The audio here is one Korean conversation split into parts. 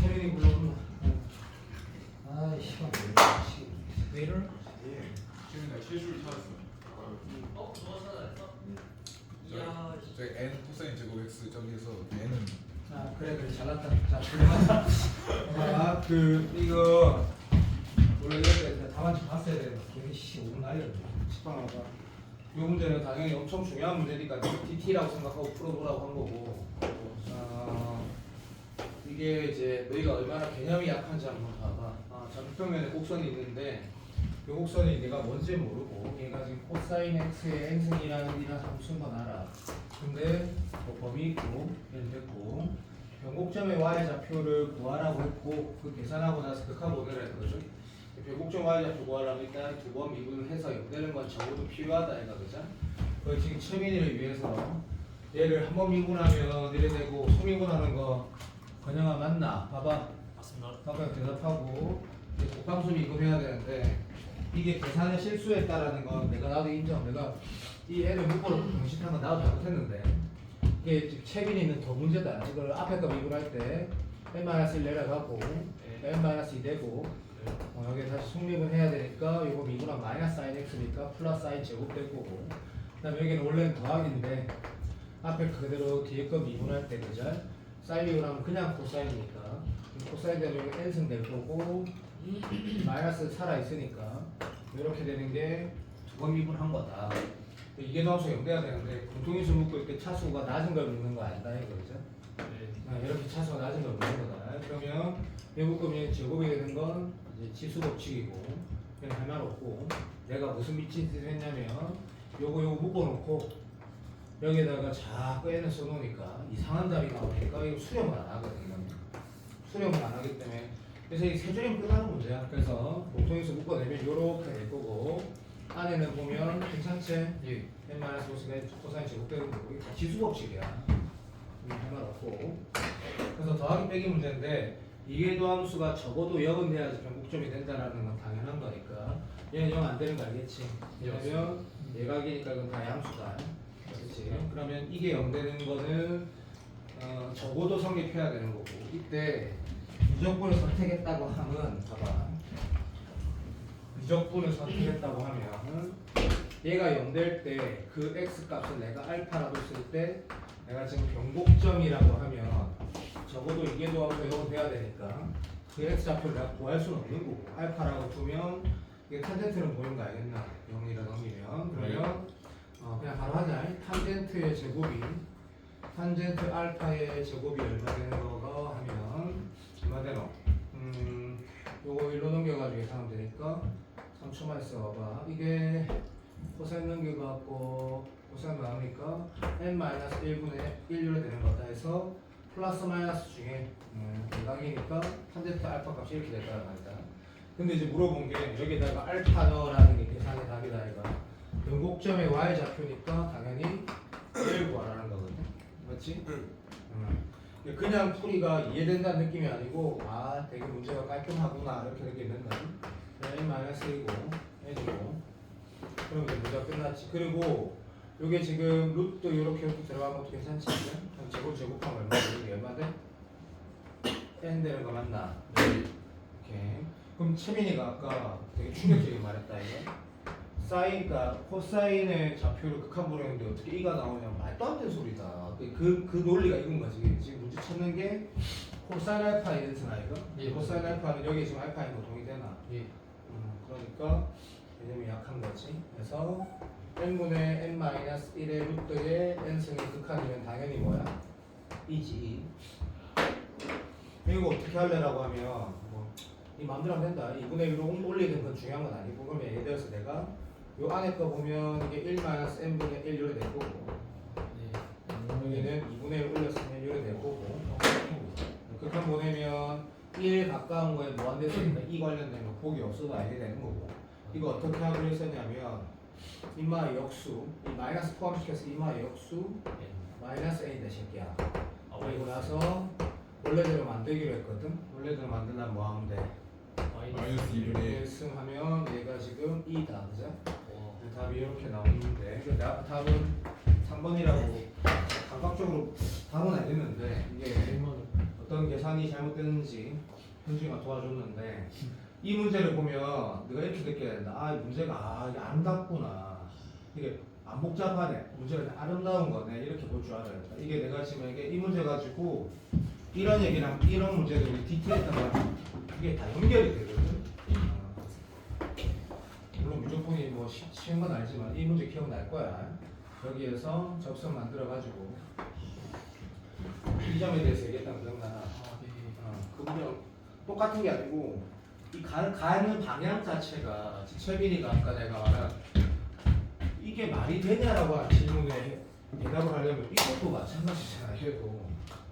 채민이 불러온다. 아이씨, 내일을? 지금 내가 실수를 찾았어. 너가 찾아냈어? 이야. 저기 n 코사인 제곱 x 저기에서 n은 아 그래 잘났다. 자 그러면 이거 원래 이럴 때 답안지 봤어야 되는데 걔씨 오늘 날려 식빵하다. 이 문제는 당연히 엄청 중요한 문제니까 DT라고 생각하고 풀어보라고 한 거고. 이게 이제 너희가 얼마나 개념이 약한지 한번 봐봐. 좌표면에 곡선이 있는데 이 곡선이 내가 뭔지 모르고 얘가 지금 코사인 x의 n승이라는 이런 함수인 건 알아. 근데 뭐 범위 있고 얘는 됐고 변곡점의 y좌표를 구하라고 했고 그 계산하고 나서 극한본을 했는 거죠. 변곡점 y좌표 구하려면 일단 두 번 미분을 해서 0 되는 건 적어도 필요하다 얘가 그죠? 그래서 지금 최민이를 위해서 얘를 한 번 미분하면 이래 되고 소미분하는 거 건영아 맞나? 봐봐. 맞습니다. 방금 대답하고 이제 곱함수 미분해야 되는데 이게 계산의 실수했다라는 건 나도 인정. 내가 이 애를 묶어로 공식한 건 나도 잘못했는데 이게 지금 채빈이는 더 문제다. 이걸 앞에 거 미분할 때 n-1 내려가고 n-2 되고 여기 다시 속미분 해야 되니까 요거 미분하면 마이너스 sin x니까 플러스 sin 제곱 될 거고 그 다음에 여기는 원래는 더하기인데 앞에 그대로 뒤에 거 미분할 때 그죠? 사인 미분하면 그냥 코사인이니까 코사인 되면 여기 n승 될 거고 마이너스 살아있으니까 이렇게 되는 게 두 번 미분한 거다. 이게 나와서 0 돼야 되는데 공통인수 묶고 이렇게 차수가 낮은 걸 묶는 거 아니다 이거 그죠? 이렇게 차수가 낮은 걸 묶는 거다. 그러면 이 묶으면 제곱이 되는 건 이제 지수 법칙이고 그냥 할 말 없고 내가 무슨 미친짓을 했냐면 요거 묶어놓고 여기다가 자꾸 n을 써놓으니까 이상한 답이 나오니까 이거 수렴을 안 하거든요. 수렴을 안 하기 때문에 그래서 이 세 줄이면 끝나는 문제야. 그래서 공통인수 묶어내면 요렇게 될 거고 안에는 보면 괜찮지? 예. n-5가 코사인 제곱되는 거고 이게 다 지수 법칙이야. 할 말 없고 그래서 더하기 빼기 문제인데 이게 도함수가 적어도 0은 돼야지 변곡점이 된다라는 건 당연한 거니까 얘는 0 안 되는 거 알겠지? 왜냐면 예각이니까 이건 다 양수다. 그렇지? 그러면 이게 0 되는 거는 적어도 성립해야 되는 거고 이때 미적분을 선택했다고 하면 봐봐 미적분을 선택했다고 하면 얘가 0 될 때 그 x 값을 내가 알파라고 쓸 때 내가 지금 변곡점이라고 하면 적어도 이게 도함수 0은 돼야 되니까 그 x 좌표를 내가 구할 수는 없는 거고 알파라고 두면 이게 탄젠트는 보이는 거 알겠나? 0이라 넘기면 그러면 그냥 바로 하자. 탄젠트의 제곱이 탄젠트 알파의 제곱이 얼마 되는 거가 하면 얼마 되노? 요거 1로 넘겨가지고 계산하면 되니까 3초만 있어봐. 이게 코사인 넘겨갖고 코사인 나오니까 n-1분의 1로 되는 거다 해서 플러스 마이너스 중에 대각이니까 탄젠트 알파 값이 이렇게 됐다는 말이다. 근데 이제 물어본 게 여기다가 알파 넣으라는 게 계산의 답이다 이거. 변곡점의 y 좌표니까 당연히 1을 구하라는 거거든. 맞지? 그냥 풀이가 이해된다는 느낌이 아니고 되게 문제가 깔끔하구나 이렇게 느끼는다. n-1이고 해주고 그럼 이제 문제가 끝났지. 그리고 요게 지금 루트 이렇게 들어간 것도 괜찮지? 제곱하면 얼마 돼? 이게 얼마 돼? n 되는 거 맞나? 오케이. 그럼 채민이가 아까 되게 충격적인 말했다 이거. 사인과 코사인의 좌표를 극한보려는데 어떻게 이가 나오냐 말도 안 되는 소리다. 그 논리가 이건 거지. 지금 문제 찾는 게 코사인 알파 이랬잖아 이거. 예, 코사인 알파는 여기 지금 알파인 거 동의되나? 예. 그러니까 개념이 약한 거지. 그래서 n분의 n-1의 루트의 n승의 극한이면 당연히 뭐야? 이지. 이거 어떻게 할래라고 하면 이 마음대로 하면 된다. 2분의 1로 올리는 건 중요한 건 아니고 그러면 예를 들어서 내가 요 안에 거 보면 이게 1-n분의 1 이렇게 될 거고 여기는 2분의 1 올렸으면 이렇게 될 거고 극한 보내면 1 가까운 거에 무한대수니까 이 관련된 거 폭이 없어도 알게 되는 거고 이거 어떻게 하기로 했었냐면 인마의 역수 이 마이너스 포함시켜서 인마의 역수 마이너스 a다 새끼야. 그리고 나서 원래대로 만들기로 했거든. 원래대로 만들려면 뭐 하면 돼? 마이너스 2분의 1승 하면 얘가 지금 2다 그죠? 답이 이렇게 나오는데 답은 3번이라고 감각적으로 답은 알겠는데 이게 어떤 계산 계산이 잘못됐는지 현중이가 도와줬는데 이 문제를 보면 내가 이렇게 느껴야 된다. 아, 이 문제가 이게 아름답구나. 이게 안 복잡하네. 문제가 아름다운 거네. 이렇게 볼 줄 알아야겠다. 이게 내가 지금 이 문제 가지고 이런 얘기랑 이런 문제들이 디테일하다가 이게 다 연결이 되거든. 물론 무조건이 뭐 쉬운 건 알지만 이 문제 기억날 거야. 여기에서 접선 만들어가지고 이 점에 대해서 얘기했던 거 기억나나? 그 문제는 똑같은 게 아니고 이 가는 방향 자체가 최빈이가 아까 내가 말한 이게 말이 되냐라고 한 질문에 대답을 하려면 이것도 마찬가지잖아. 해도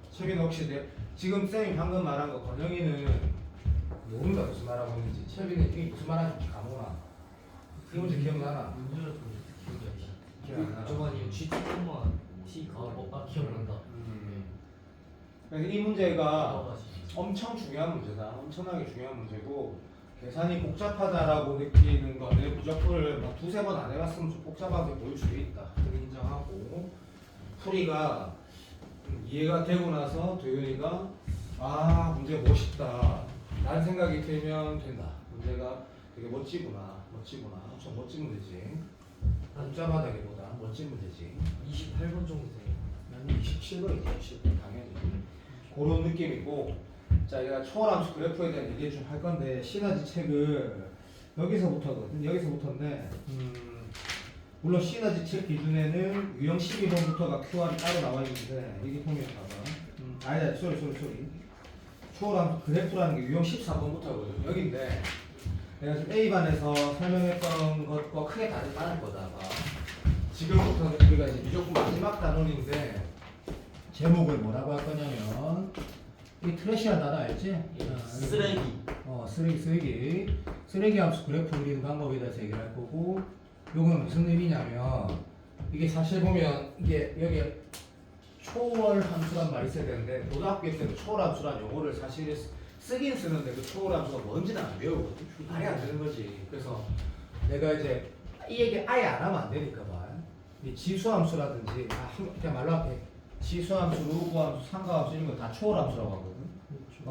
최빈 혹시 지금 쌤이 방금 말한 거 권영이는 모른다 무슨 말하고 있는지 최빈이 이게 무슨 말하는지 가모나 이 문제 기억나나? 문제가 좀 기억이 안 나. 기억 안 나. 저거 아니에요. GT만 기억난다. 그래서 이 문제가 엄청 중요한 문제다. 엄청나게 중요한 문제고 계산이 복잡하다라고 느끼는 거는 무조건을 막 두세 번 안 해봤으면 좀 복잡하게 보일 수도 있다. 그걸 인정하고 풀이가 이해가 되고 나서 도윤이가 아 문제 멋있다 라는 생각이 들면 된다. 문제가 되게 멋지구나. 엄청 멋진 문제지. 복잡하다기보다 멋진 문제지. 28번 정도 돼요. 난 27번이지 27번 당연히 그런 느낌이고 자 얘가 초월함수 그래프에 대한 얘기 좀 할 건데 시너지 책을 여기서부터거든. 여기서부터인데 물론 시너지 책 기준에는 유형 12번부터가 QR이 따로 나와 있는데 여기 보면 봐봐. 아니다 소리 초월함수 그래프라는 게 유형 14번부터거든. 여기인데 내가 지금 A반에서 설명했던 것과 크게 다르지 않을 거다. 봐. 지금부터는 우리가 이제 무조건 마지막 단원인데 제목을 뭐라고 할 거냐면 이 트래시한 단어 알지? 쓰레기. 쓰레기 함수 그래프 그리는 방법에 대해서 얘기를 할 거고 요건 무슨 의미냐면 이게 사실 보면 이게 여기에 초월 함수란 말이 있어야 되는데 고등학교 때는 초월 함수란 용어를 사실 쓰긴 쓰는데 그 초월 함수가 뭔지는 안 배우거든. 말이 안 되는 거지. 그래서 내가 이제 이 얘기 아예 안 하면 안 되니까 봐. 이 지수함수라든지 그냥 말로 할게. 지수함수, 로그함수, 상가함수 이런 거 다 초월함수라고 하거든.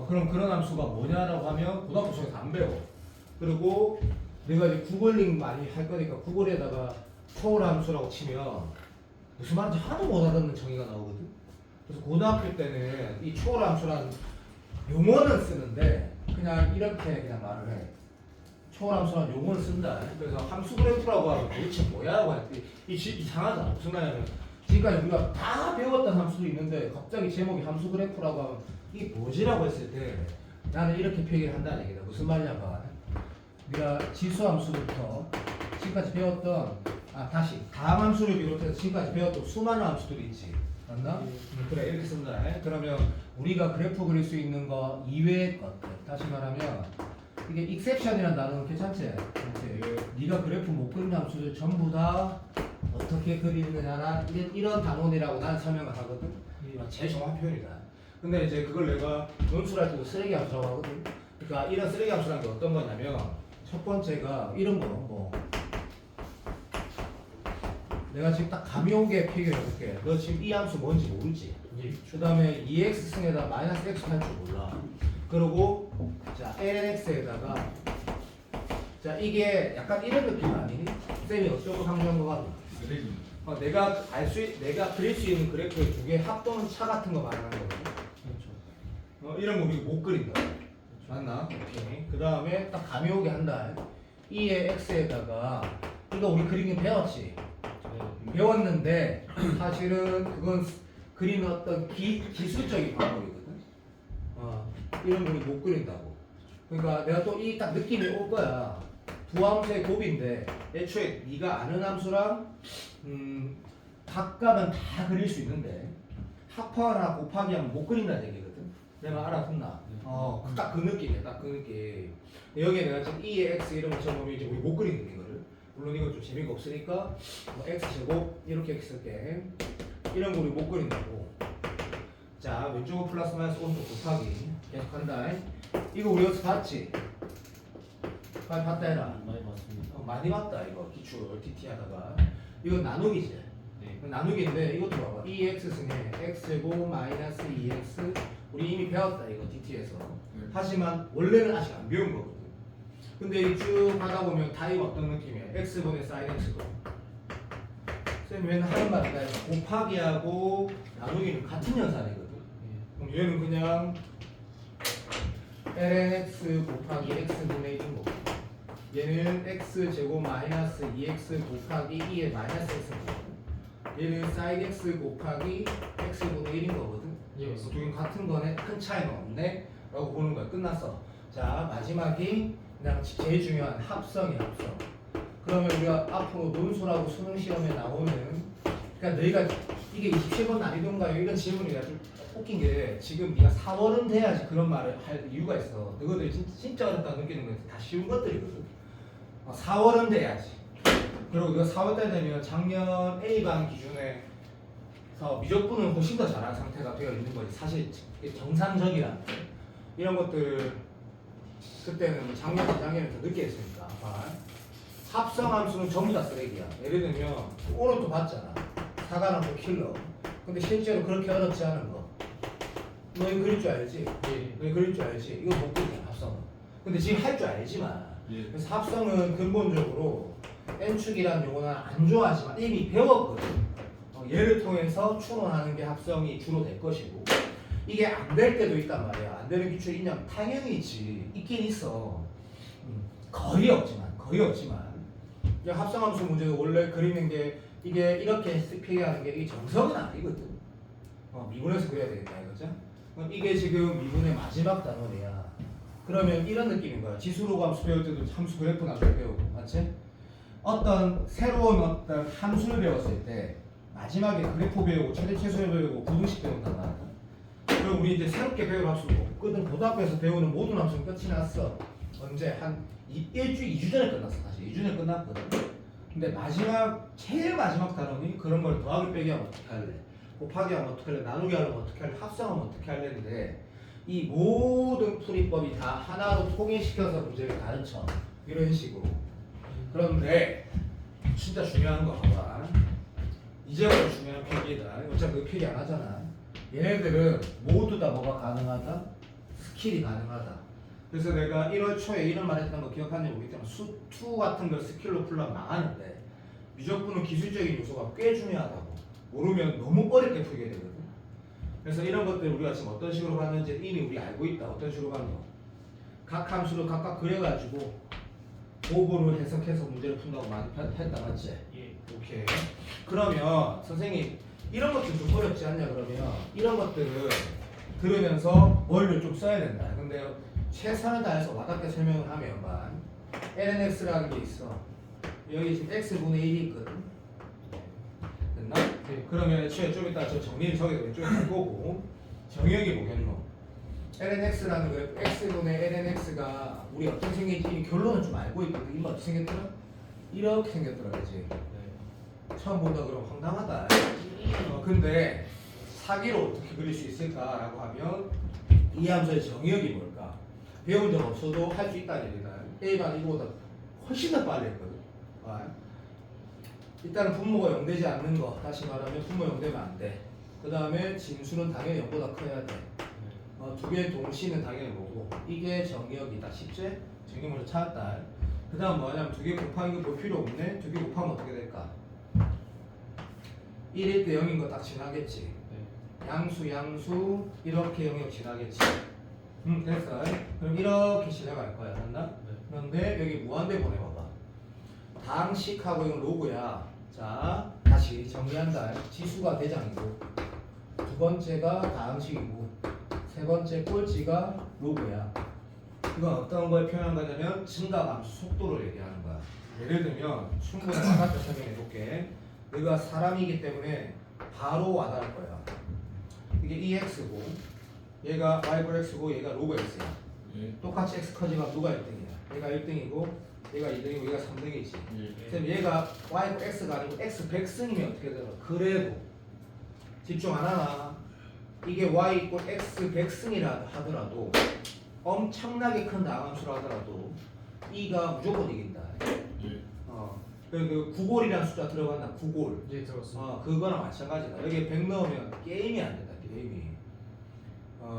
그럼 그런 함수가 뭐냐라고 하면 고등학교 중에서 안 배워. 그리고 내가 이제 구글링 많이 할 거니까 구글에다가 초월함수라고 치면 무슨 말인지 하도 못 알아듣는 정의가 나오거든. 그래서 고등학교 때는 이 초월함수란 용어는 쓰는데 그냥 이렇게 그냥 말을 해. 초월함수란 용어를 쓴다. 그래서 함수 그래프라고 하면 도대체 뭐야라고 할 때 이상하잖아. 무슨 말이냐면 지금까지 우리가 다 배웠던 함수도 있는데 갑자기 제목이 함수 그래프라고 하면 이게 뭐지라고 했을 때 나는 이렇게 표기를 한다는 얘기다. 무슨 말이냐면 우리가 지수함수부터 지금까지 배웠던 다함함수를 비롯해서 지금까지 배웠던 수많은 함수들이 있지. 맞나? 그래 이렇게 쓴다. 그러면 우리가 그래프 그릴 수 있는 거 이외의 것들 다시 말하면 이게 익셉션이라는 단어는 괜찮지? 네가 그래프 못 그리는 함수들 전부 다 어떻게 그리느냐나 이런 단원이라고 나는 설명을 하거든. 제일 정확한 표현이다. 근데 이제 그걸 내가 논술할 때도 쓰레기 함수라고 하거든. 그러니까 이런 쓰레기 함수라는 게 어떤 거냐면 첫 번째가 이런 거 뭐 내가 지금 딱 감이 온 게 표기를 해볼게. 너 지금 이 함수 뭔지 모르지? 그 다음에 2x 승에다 마이너스 x 할 줄 몰라. 그리고 자 lnx에다가 자 이게 약간 이런 느낌 아니니? 쌤이 어쩌고 강조한 거 같아. 쓰레기. 내가 그릴 수 있는 그래프의 두 개 합도는 차 같은 거 말하는 거거든. 이런 거 우리 못 그린다. 맞나? 오케이. 그 다음에 딱 감이 오게 한다. 2의 x에다가 이거 우리 그리긴 배웠지. 배웠는데 사실은 그건 그리는 어떤 기술적인 방법이거든. 이런 거 우리 못 그린다고. 그러니까 내가 또 이 딱 느낌이 올 거야. 두 함수의 곱인데 애초에 네가 아는 함수랑 각각은 다 그릴 수 있는데 합하거나 곱하기 하면 못 그린다는 얘기거든. 내가 알아듣나? 딱 그 느낌이야. 딱 그 느낌. 여기에 내가 지금 2의 x 이런 거 적으면 이제 우리 못 그리는 이거를. 물론 이건 좀 재미가 없으니까 뭐 x제곱 이렇게 쓸게. 이런 거 우리 못 그린다고. 자 왼쪽은 플러스 마이너스 오른쪽 곱하기 계속 한다. 이거 우리 여기서 봤지? 많이 봤다 해라. 많이 봤습니다. 많이 봤다 이거 기출 TT 하다가. 이건 나누기지. 나누기인데 이것도 봐봐. 2x 승에 x제곱 마이너스 2x 우리 이미 배웠다 이거 DT에서. 네. 하지만 원래는 아직 안 배운 거거든. 근데 이 쭉 하다 보면 타입 어떤 느낌이야? x분의 sin x도. 쌤 하는 말은 곱하기하고 나누기는 같은 연산이거든. 그럼 얘는 그냥 ln x 곱하기 x분의 1인 거고, 얘는 x제곱 마이너스 2x 곱하기 2의 마이너스 x거든. 얘는 sin x 곱하기 x분의 1인 거거든. 예. 두 개는 같은 거네. 큰 차이는 없네 라고 보는 거야. 끝났어. 자, 마지막이 그냥 제일 중요한 합성이 합성. 그러면 우리가 앞으로 논술하고 수능 시험에 나오는, 그러니까 너희가 이게 27번 난이도인가요? 이런 질문이 좀 웃긴 게, 지금 네가 4월은 돼야지 그런 말을 할 이유가 있어. 너희들 진짜 어렵다 느끼는 건 다 쉬운 것들이거든. 4월은 돼야지. 그리고 네가 4월달 되면 작년 A반 기준에 미적분은 훨씬 더 잘한 상태가 되어 있는 거지. 사실 정상적이란 이런 것들 그때는 작년, 재작년에 더 늦게 했으니까. 합성함수는 전부 다 쓰레기야. 예를 들면 오늘도 봤잖아. 사과나무 킬러. 근데 실제로 그렇게 어렵지 않은 거. 너희 그릴 줄 알지? 예. 너희 그릴 줄 알지? 이거 못 그리냐 합성은. 근데 지금 할 줄 알지만. 예. 그래서 합성은 근본적으로 N축이라는 용어는 안 좋아하지만 이미 배웠거든. 얘를 통해서 추론하는 게 합성이 주로 될 것이고, 이게 안 될 때도 있단 말이야. 안 되는 기출이 있냐? 당연히 있지. 있긴 있어. 거의 없지만. 이 합성함수 문제도 원래 그리는 게 이게 이렇게 표기하는 게 이게 정석은 아니거든. 미분에서 그려야 되겠다 이거죠? 그럼 이게 지금 미분의 마지막 단원이야. 그러면 이런 느낌인 거야. 지수로 함수 배울 때도 함수 그래프 나중에 배우고, 맞지? 어떤 새로운 어떤 함수를 배웠을 때 마지막에 그래프 배우고 최대 최소를 배우고 부등식 배운단 말이야. 그럼 우리 이제 새롭게 배울 함수는 없거든. 고등학교에서 배우는 모든 함수는 끝이 났어. 언제? 한 일주일, 2주 전에 끝났어. 사실 2주 전에 끝났거든. 근데 제일 마지막 단원이 그런 걸 더하기 빼기 하면 어떻게 할래? 곱하기 하면 어떻게 할래? 나누기 하면 어떻게 할래? 합성하면 어떻게 할래인데, 이 모든 풀이법이 다 하나로 통일시켜서 문제를 가르쳐. 이런 식으로. 그런데 진짜 중요한 거 봐봐. 이제부터 중요한 필기다. 어차피 그 필기 안 하잖아. 얘네들은 모두 다 뭐가 가능하다? 스킬이 가능하다. 그래서 내가 1월 초에 이런 말 했던 거 기억하는지 모르겠지만 수2 같은 걸 스킬로 풀려면 망하는데, 미적분은 기술적인 요소가 꽤 중요하다고. 모르면 너무 어렵게 풀게 되거든. 그래서 이런 것들 우리가 지금 어떤 식으로 봤는지 이미 우리 알고 있다. 어떤 식으로 봤노? 각 함수를 각각 그려가지고 보고를 해석해서 문제를 푼다고 많이 했다, 맞지? 예. 오케이. 그러면 선생님 이런 것들 좀 어렵지 않냐? 그러면 이런 것들을 들으면서 머리를 좀 써야 된다. 근데 최선을 다해서 와닿게 설명을 하면 lnx라는 게 있어. 여기 지금 x분의 1이 있거든. 됐나? 네. 그러면 애초에 좀 이따 저 정리를 저기 왼쪽에 할 거고, 정의역이 뭐겠노? lnx라는 거, x분의 lnx가 우리 어떻게 생길지 이미 결론은 좀 알고 있거든. 이거 어떻게 생겼더라? 이렇게 생겼더라, 그지? 네. 처음 본다 그러면 황당하다. 근데 사기로 어떻게 그릴 수 있을까라고 하면 이 함수의 정의역이 뭘까? 배운 적 없어도 할 수 있다는 얘기는 A반 이거보다 훨씬 더 빨리 했거든. 일단은 분모가 0되지 않는 거, 다시 말하면 분모 0되면 안 돼. 그 다음에 진수는 당연히 0보다 커야 돼. 두 개의 동시는 당연히 뭐고, 이게 정의역이다. 쉽지? 정의 먼저 찾았다. 그 다음 뭐냐면 두 개 곱하기 볼 필요 없네. 두 개 곱하면 어떻게 될까? 1일 때 0인 거 딱 지나겠지. 네. 양수 이렇게 영역 지나겠지. 됐어. 그럼 이렇게 지나갈 거야. 됐나? 네. 그런데 여기 무한대 보내봐봐. 다항식하고 이건 로그야. 자, 다시 정리한다. 지수가 대장이고, 두 번째가 다항식이고, 세 번째 꼴찌가 로그야. 이건 어떤 걸 표현한 거냐면 증가감수 속도를 얘기하는 거야. 예를 들면 충분히 와닿게 설명해 볼게. 너가 사람이기 때문에 바로 와닿을 거야. 이게 EX고 얘가 Y+X고 얘가 로그 X야. 예. 똑같이 X 커지면 누가 1등이야? 얘가 1등이고 얘가 2등이고 얘가 3등이지. 예. 그럼 얘가 Y+X가 아니고 X 백승이면 어떻게 되나? 그래도 집중 안 하나? 이게 Y = X 백승이라 하더라도, 엄청나게 큰 다함수라 하더라도 E가 무조건 이긴다. 예. 그 9골이라는 숫자 들어간다. 9골. 네, 들었습니다. 그거랑 마찬가지다. 여기 100 넣으면 게임이 안 된다. 게임이.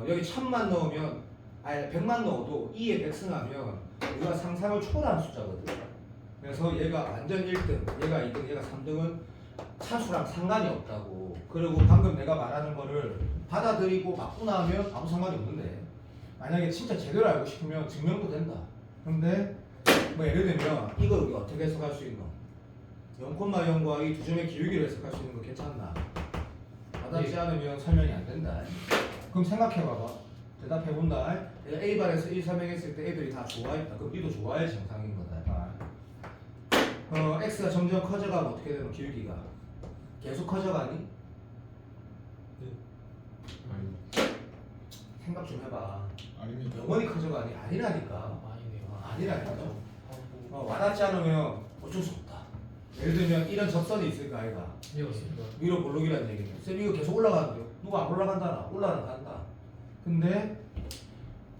여기 1000만 넣으면 아니 100만 넣어도 2에 100 승하면 얘가 상상을 초월한 숫자거든. 그래서 얘가 완전 1등, 얘가 2등, 얘가 3등은 차수랑 상관이 없다고. 그리고 방금 내가 말하는 거를 받아들이고 맞구나 하면 아무 상관이 없는데 만약에 진짜 제대로 알고 싶으면 증명도 된다. 근데 뭐 예를 들면 이걸 우리 어떻게 해석할 수 있노? 0,0과 이 두 점의 기울기를 해석할 수 있는 거 괜찮나? 와닿지 않으면 설명이 안 된다. 그럼 생각해봐봐. 대답해본다. 내가 A반에서 1 설명했을 때 애들이 다 좋아했다. 그럼 니도 좋아할 정상인 거다. X가 점점 커져가면 어떻게 되노? 기울기가 계속 커져가니? 생각 좀 해봐. 아닙니다. 영원히 커져가니? 아니라니까. 아니네요. 아니라니까. 와닿지 않으면 어쩔 수 없다. 예를 들면 이런 접선이 있을까 아이가? 네 맞습니다. 위로 볼록이라는 얘기는 쌤 이거 계속 올라가는데요. 누가 안 올라간다나? 올라간다. 근데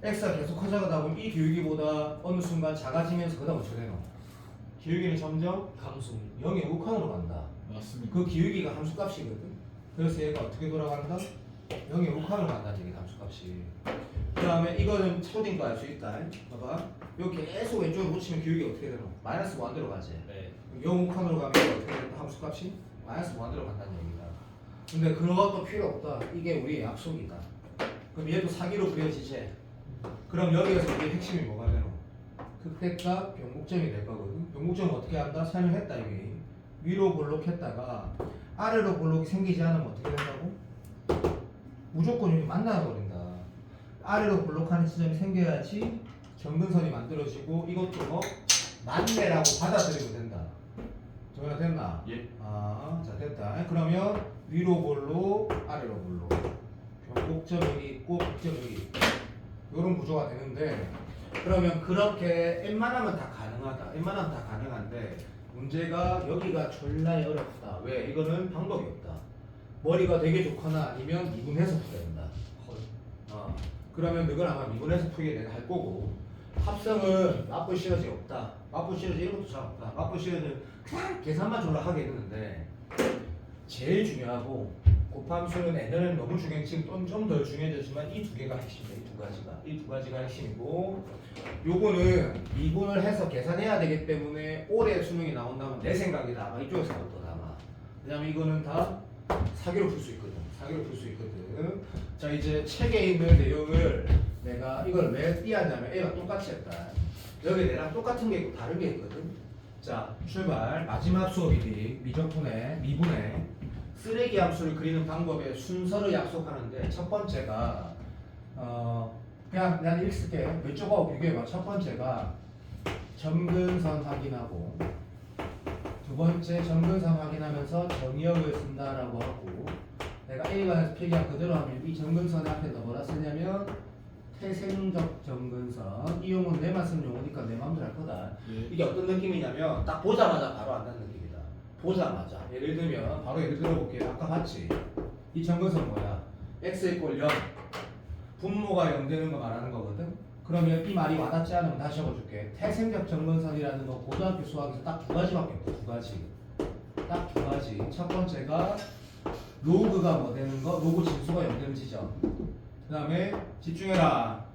X가 계속 커져가다 보면 이 기울기보다 어느 순간 작아지면서 그다음 어떻게 되노? 기울기는 점점 감소. 0의 우칸으로 간다. 맞습니다. 그 기울기가 함수값이거든. 그래서 얘가 어떻게 돌아간다? 0의 우칸으로 간다는 얘기 함수값이. 그 다음에 이거는 초딩도 알 수 있다. 봐봐. 여기 계속 왼쪽으로 붙이면 기울기가 어떻게 되노? 마이너스 무한대로 가지. 네. 0 우칸으로 가면 어떻게 된다? 함수값이 마이너스 무한대로 간다는 얘기다. 근데 그런 것도 필요 없다. 이게 우리의 약속이다. 그럼 얘도 사기로 그려지지. 그럼 여기에서 우리 핵심이 뭐가 되노? 극대값 변곡점이 될 거거든. 변곡점은 어떻게 한다? 설명했다 이미. 위로 볼록했다가 아래로 볼록이 생기지 않으면 어떻게 된다고? 무조건 여기 만나버린다. 아래로 볼록하는 지점이 생겨야지 정근선이 만들어지고 이것도 뭐 만내라고 받아들이면 된다. 정리가 됐나? 예. 자 됐다. 그러면 위로 볼록, 아래로 볼록. 변곡점 여기 있고 곡점 여기 있고. 이런 구조가 되는데 그러면 그렇게 웬만하면 다 가능하다. 웬만하면 다 가능한데 문제가 여기가 졸라 어렵다. 왜? 이거는 방법이 없다. 머리가 되게 좋거나 아니면 미분해서 풀어야 된다. 그러면 이건 아마 미분해서 풀게 내가 할 거고 합성은 맞불 시너지 없다. 맞불 시너지 이런 것도 잘 없다. 맞불 시너지는 그냥 계산만 졸라 하게 했는데 제일 중요하고 곱함수는 N은 너무 중요해. 지금 좀 덜 중요해졌지만 이 두 개가 핵심이다. 이 두 가지가 핵심이고 요거는 미분을 해서 계산해야 되기 때문에 올해 수능이 나온다면 내 생각이다. 아마 이쪽에서 더 남아. 왜냐면 이거는 다 사기로 풀 수 있거든. 사기로 풀 수 있거든. 자 이제 책에 있는 내용을 내가 이걸 왜 띄었냐면 A가 똑같이 했다. 여기 내랑 똑같은 게 있고 다른 게 있거든. 자 출발. 마지막 수업이니 미적분의 미분의 쓰레기 함수를 그리는 방법의 순서를 약속하는데 첫 번째가 그냥 난 이렇게 쓸게. 왼쪽하고 비교해봐. 첫 번째가 점근선 확인하고 두 번째 점근선 확인하면서 정의역을 쓴다라고 하고 내가 A반에서 필기한 그대로 하면 이 점근선 앞에 뭐라 쓰냐면 태생적 점근선. 이 용어는 내만 쓰는 용어니까 내 마음대로 할 거다. 예. 이게 어떤 느낌이냐면 딱 보자마자 바로 안다는 느낌이다. 보자마자. 예를 들면 바로 예를 들어볼게요. 아까 봤지? 이 점근선 뭐야? x = 0. 분모가 0 되는 거 말하는 거거든. 그러면 이 말이 와닿지 않으면 다시 적어줄게. 태생적 점근선이라는 거 고등학교 수학에서 딱 두 가지밖에 없어. 두 가지. 딱 두 가지. 첫 번째가 로그가 뭐 되는 거? 로그 진수가 0 되는 지점. 그 다음에 집중해라.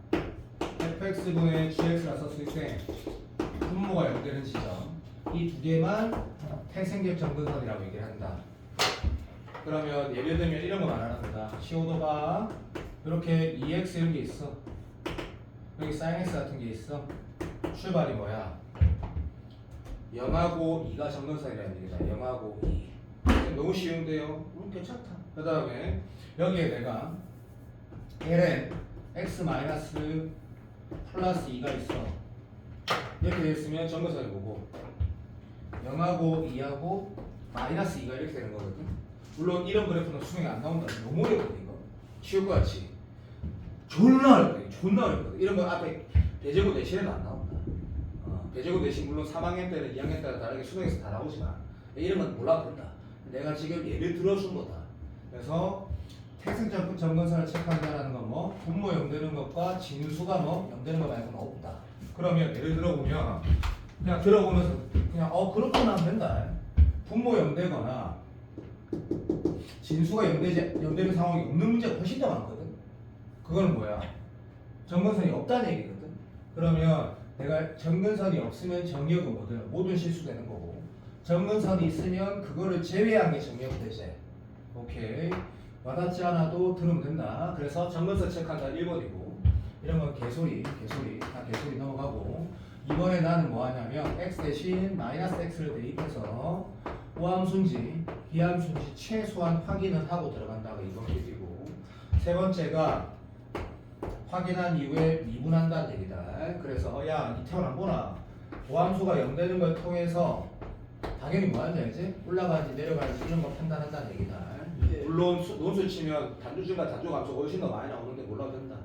fx분의 gx라 썼을 때 분모가 0 되는 지점. 이 두 개만 태생적 점근선이라고 얘기를 한다. 그러면 예를 들면 이런 거 말하는 거다. 시오도가 이렇게 2x 이런 게 있어. 여기 sin x 같은 게 있어. 출발이 뭐야? 0하고 2가 점근선이라는 얘기다. 0하고 2. 너무 쉬운데요? 괜찮다. 그 다음에 여기에 내가 ln x 마이너스 플러스 2가 있어. 이렇게 됐으면 점근선이 뭐고 0하고 2하고 마이너스 2가 이렇게 되는 거거든. 물론 이런 그래프는 수능에 안 나온다. 너무 어렵거든 이거. 쉬울 것 같지? 존나 어렵거든. 존나 어렵거든. 이런 거 앞에 배제고 내신에도 안 나온다. 배제고 내신 물론 3학년 때는 2학년 때랑 다르게 수능에서 다 나오지만 이런 건 몰라도 된다. 내가 지금 예를 들어준 거다. 그래서 태생적 점근선을 체크한다는 건 뭐 분모 0 되는 것과 진수가 뭐 0 되는 거 말고는 없다. 그러면 예를 들어보면 그냥 들어보면서 그냥 그렇구나 하면 된다. 분모 0 되거나 진수가 0 되는 상황이 없는 문제가 훨씬 더 많거든. 그거는 뭐야? 점근선이 없다는 얘기거든. 그러면 내가 점근선이 없으면 정역은 뭐든 모든 실수되는 거고, 점근선이 있으면 그거를 제외한 게 정역 대제. 오케이. 와닿지 않아도 들으면 된다. 그래서 점근선 체크한다 1번이고, 이런 건 개소리 다 개소리 넘어가고, 이번에 나는 뭐 하냐면 x 대신 마이너스 x를 대입해서 우함수인지 비함수인지 최소한 확인을 하고 들어간다가 이번 얘기고, 세 번째가 확인한 이후에 미분한다는 얘기다. 그래서 야, 이태원 안 보나? 우함수가 0 되는 걸 통해서 당연히 뭐 하는지 알지? 올라가는지 내려가는지 이런 거 판단한다는 얘기다. 물론 논술 치면 단주중과 단조감수 훨씬 더 많이 나오는데 몰라도 된다.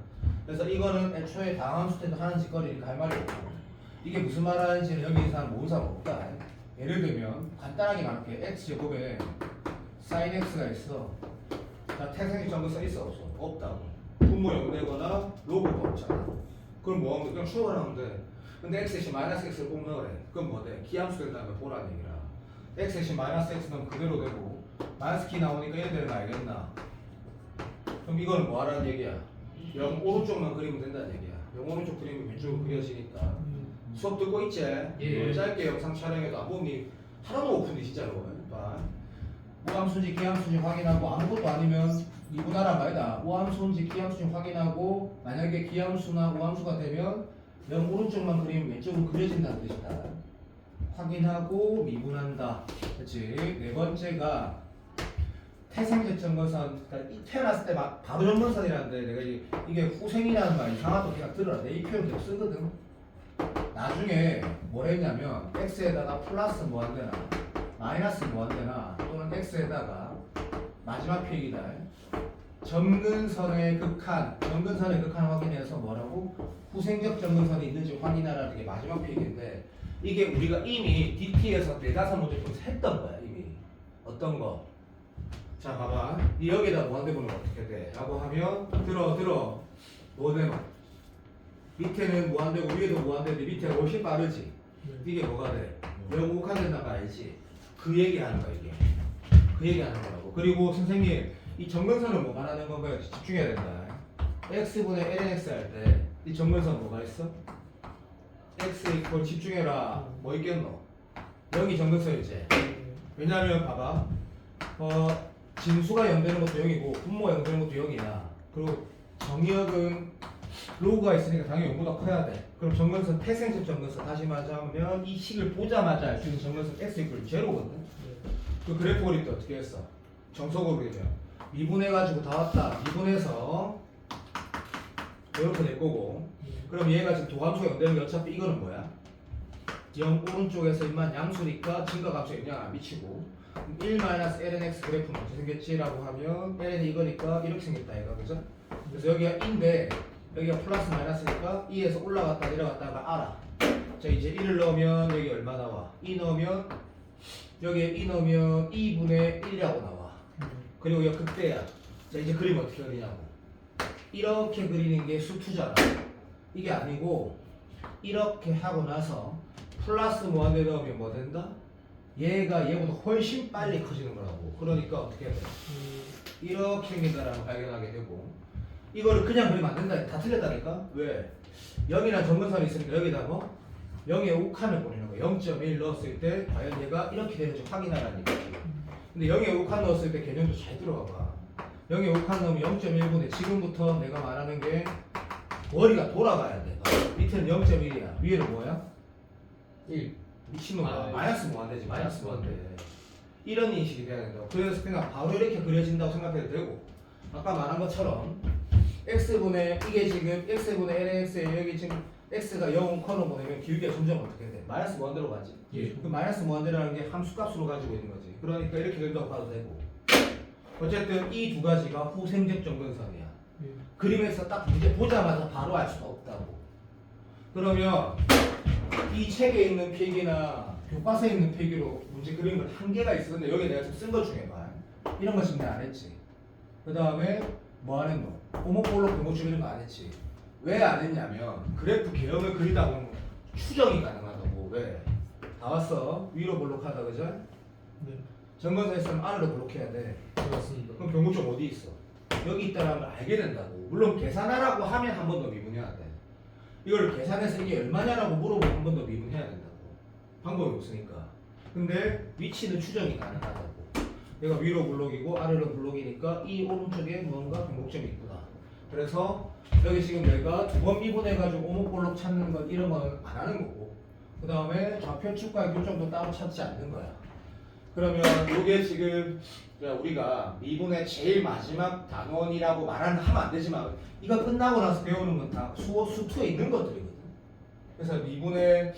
그래서 이거는 애초에 다함수 때도 하는 짓거리니까 할 말이 없고, 이게 무슨 말 하는지는 여기 있는 사람 모르는 사람 없다. 예를 들면 간단하게 말할게. x제곱에 sin x가 있어. 자, 태생의 점근선 있어 없어? 없다고. 분모 0 되거나 로그가 없잖아. 그럼 뭐 하면 돼? 그냥 추가하면 돼. 근데 x 대신 마이너스 x를 꼭 넣으래. 그럼 뭐 돼? 기함수 된 다음에 보라는 얘기라. x 대신 마이너스 x 넣으면 그대로 되고, 마이너스 키 나오니까 얘들은 알겠나? 그럼 이거는 뭐 하라는 얘기야? 0 오른쪽만 그리면 된다는 얘기야. 0 오른쪽 그리면 왼쪽으로 그려지니까. 수업 듣고 있지? 예. 짧게 영상 촬영해도 안 보니 하나도 못 푼디 진짜로. 우함수인지 기함수인지 확인하고, 아무것도 아니면 미분하란 말이다. 우함수인지 기함수인지 확인하고, 만약에 기함수나 우함수가 되면 0 오른쪽만 그리면 왼쪽으로 그려진다는 뜻이다. 확인하고 미분한다. 그렇지. 네 번째가 태생적 점근선. 그러니까 태어났을 때 막 바로 점근선이라는데, 내가 이게 후생이라는 말 이상하다고 그냥 들어라. 내 이 표현 계속 쓰거든. 나중에 뭘 했냐면 x에다가 플러스 뭐 한 되나 마이너스 뭐 한 되나, 또는 x에다가 마지막 표기다. 점근선의 극한, 점근선의 극한 확인해서 뭐라고? 후생적 점근선이 있는지 확인하라는 게 마지막 표기인데, 이게 우리가 이미 DT에서 4-5 문제 통해서 했던 거야. 이미 어떤 거? 자, 봐봐. 이 여기다 뭐 한 대 보면 어떻게 돼? 라고 하면 들어 뭐 되나? 밑에는 뭐 안 되고 위에도 뭐 안 되는데 밑에가 훨씬 빠르지. 이게 뭐가 돼? 영국한 된다고 알지? 그 얘기하는 거야 이게. 그 얘기하는 거라고. 그리고 선생님 이 점근선은 뭐 말하는 건가요? 집중해야 된다. x분의 lnx 할 때 이 점근선 뭐가 있어? x 이퀄 집중해라. 뭐 있겠노? 0이 점근선이지. 왜냐면 봐봐. 진수가 0 되는 것도 0이고 분모가 0 되는 것도 0이야. 그리고 정역은 로그가 있으니까 당연히 0보다 커야 돼. 그럼 점근선 태생적 점근선 다시 말하자면 이 식을 보자마자 알 수 있는 점근선 x 이퀄 제로거든. 그 그래프 그릴 때 어떻게 했어? 정석으로 그리면 미분해가지고 다 왔다. 미분해서 이렇게 될 거고. 그럼 얘가 지금 도함수가 0 되는 게 어차피 이거는 뭐야? 0 오른쪽에서 임만 양수니까 증가값에 영향 안 미치고, 1-lnx 그래프는 어떻게 생겼지라고 하면 ln이 이거니까 이렇게 생겼다 얘가. 그죠? 그래서 여기가 in데 여기가 플러스 마이너스니까 2에서 올라갔다 내려갔다가 알아. 자, 이제 1을 넣으면 여기 얼마 나와? 2 넣으면 여기에 2 넣으면 2분의 1이라고 나와. 그리고 여기 극대야. 자, 이제 그림 어떻게 그리냐고. 이렇게 그리는 게 수투잖아. 이게 아니고 이렇게 하고 나서 플러스 뭐 한 대 넣으면 뭐 된다? 얘가 얘보다 훨씬 빨리 커지는 거라고. 그러니까 어떻게 해야 돼? 이렇게 생긴다라는 걸 발견하게 되고, 이거를 그냥 그리면 안 된다. 다 틀렸다니까? 왜? 0이란 점근선이 있으니까 여기다 뭐? 0의 우칸을 보내는 거야. 0.1 넣었을 때 과연 얘가 이렇게 되는지 확인하라는 얘기지. 근데 0의 우칸 넣었을 때 개념도 잘 들어가 봐. 0의 우칸 넣으면 0.1분에 지금부터 내가 말하는 게 머리가 돌아가야 돼. 밑에는 0.1이야. 위에는 뭐야? 1. 미친놈아. 마이너스 뭐 안 되지. 마이너스 뭐 안 돼. 이런 인식이 돼야 된다고. 그래서 그냥 바로 이렇게 그려진다고 생각해도 되고, 아까 말한 것처럼 x분의 이게 지금 x분의 lnx에 여기 지금 x가 0 커너 보내면 길게 점점 어떻게 돼? 마이너스 무한대로 가지. 예. 그 마이너스 무한대라는 게 함수값으로 가지고 있는 거지. 그러니까 이렇게 된다고 봐도 되고. 어쨌든 이 두 가지가 후생적 점근선이야. 그림에서 딱 문제 보자마자 바로 알 수가 없다고. 그러면 이 책에 있는 필기나 교과서에 있는 필기로 문제 그리는 건 한계가 있었는데, 여기 내가 지금 쓴 것 중에 봐. 이런 거 지금 내가 안 했지. 그 다음에 뭐 안 했노? 오목볼록 변곡점 이런 거 안 했지. 왜 안 했냐면 그래프 개형을 그리다 보면 추정이 가능하다고. 왜? 다 왔어. 위로 볼록하다. 그죠? 네. 점근선에 있으면 아래로 볼록해야 돼. 그렇습니다. 그럼 변곡점 어디 있어? 여기 있다는 걸 알게 된다고. 물론 계산하라고 하면 한 번 더 미분해야 돼. 이걸 계산해서 이게 얼마냐라고 물어보면 한 번 더 미분해야 된다고. 방법이 없으니까. 근데 위치는 추정이 가능하다고. 얘가 위로 블록이고 아래로 블록이니까 이 오른쪽에 뭔가 변곡점이 있구나. 그래서 여기 지금 내가 두 번 미분해가지고 오목블록 찾는 건 이런 건 안 하는 거고, 그 다음에 좌표축과 교점도 따로 찾지 않는 거야. 그러면 이게 지금 우리가 미분의 제일 마지막 단원이라고 하면 안 되지만 이거 끝나고 나서 배우는 건 다 수투에 있는 것들이거든. 그래서 미분의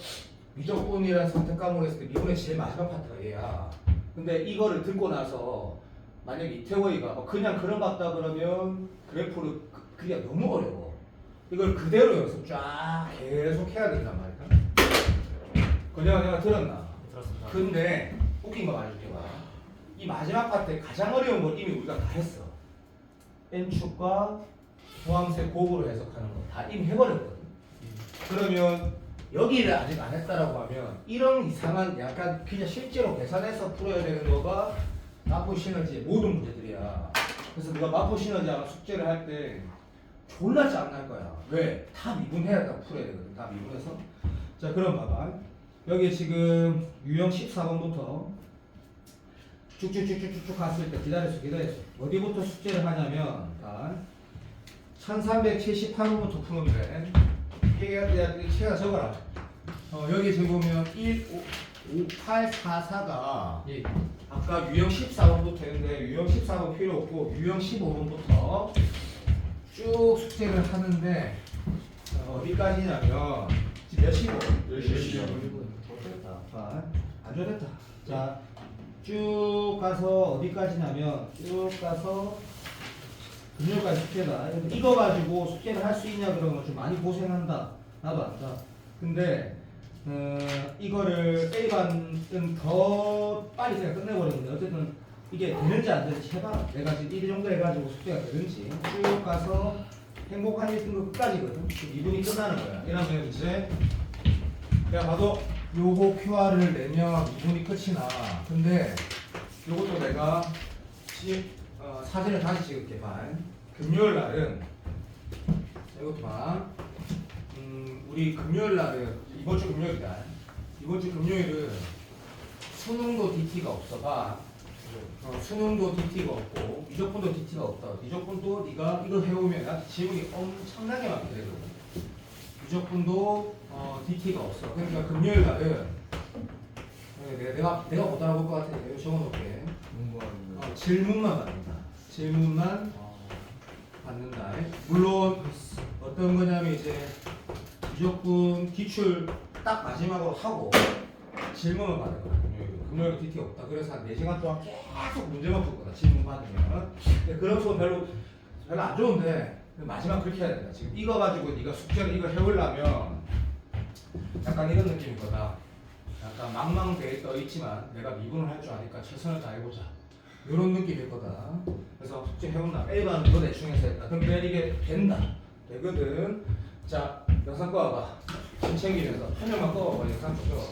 미적분이라는 선택 과목을 했을 때 미분의 제일 마지막 파트가 얘야. 근데 이거를 듣고 나서 만약에 이태원이가 그냥 그런 봤다 그러면 그래프를 그게 너무 어려워. 이걸 그대로 연습 쫙 계속 해야 된단 말이야. 그냥 내가 들었나? 들었습니다. 근데 웃긴 거 말해줄게 봐. 이 마지막 파트에 가장 어려운 걸 이미 우리가 다 했어. n축과 포함세 곱으로 해석하는 거 다 이미 해버렸거든. 그러면 여기를 아직 안 했다라고 하면 이런 이상한 약간 그냥 실제로 계산해서 풀어야 되는 거가 마포 시너지의 모든 문제들이야. 그래서 네가 마포 시너지 아마 숙제를 할 때 졸라 짱날 거야. 왜? 다 미분해야 된다고 풀어야 되거든. 다 미분해서. 자, 그럼 봐봐. 여기 지금 유형 14번부터 쭉쭉쭉쭉쭉 갔을 때 기다렸어. 어디부터 숙제를 하냐면 1378호부터 푸는 데 이게 제가 적어라. 여기 지금 보면 1, 5, 8, 4, 4가 예. 아까 유형 14번부터 했는데 유형 14번 필요 없고 유형 15번부터 쭉 숙제를 하는데 어디까지냐면 지금 몇 시고? 10시. 됐다. 안 좋았다. 자, 쭉 가서 어디까지냐면 쭉 가서 금요일까지 숙제다. 이거 가지고 숙제를 할 수 있냐 그러면 좀 많이 고생한다. 나도 안다. 근데 이거를 A반은 더 빨리 제가 끝내버렸는데 어쨌든 이게 되는지 안 되는지 해봐라. 내가 지금 1 정도 해가지고 숙제가 되는지 쭉 가서 행복한 1등급 끝까지거든. 2분이 끝나는 거야. 이러면 이제 내가 봐도 요거 QR을 내면 2분이 끝이 나. 근데 요것도 내가 사진을 다시 찍을게. 봐. 금요일 날은 이것도 봐. 우리 금요일 날은 이번 주 금요일이다. 이번 주 금요일은 수능도 DT가 없어. 봐. 수능도 DT가 없고 미적분도 DT가 없다. 미적분도 네가 이거 해오면 나한테 질문이 엄청나게 많게 되거든. 미적분도 DT가 없어. 그러니까 금요일 날은 내가 못 알아볼 것 같아. 내가 적어놓을게. 질문만 받는다. 질문만 받는다. 물론 어떤 거냐면 이제 미적분 기출 딱 마지막으로 하고 질문을 받을 거야. 금요일은 DT 없다. 그래서 한 4시간 동안 계속 문제만 풀 거다. 질문 받으면. 근데 그런 거 별로 안 좋은데 마지막 그렇게 해야 된다. 지금 이거 가지고 네가 숙제를 이거 해오려면 약간 이런 느낌일 거다. 약간 망망대해 떠 있지만 내가 미분을 할 줄 아니까 최선을 다해보자. 이런 느낌일 거다. 그래서 숙제 해온다. A반은 너 대충해서 했다. 근데 이게 된다. 되거든. 자, 영상 꺼와봐. 짐 챙기면서 한 명만 꺼와봐. 영상 좀 꺼와.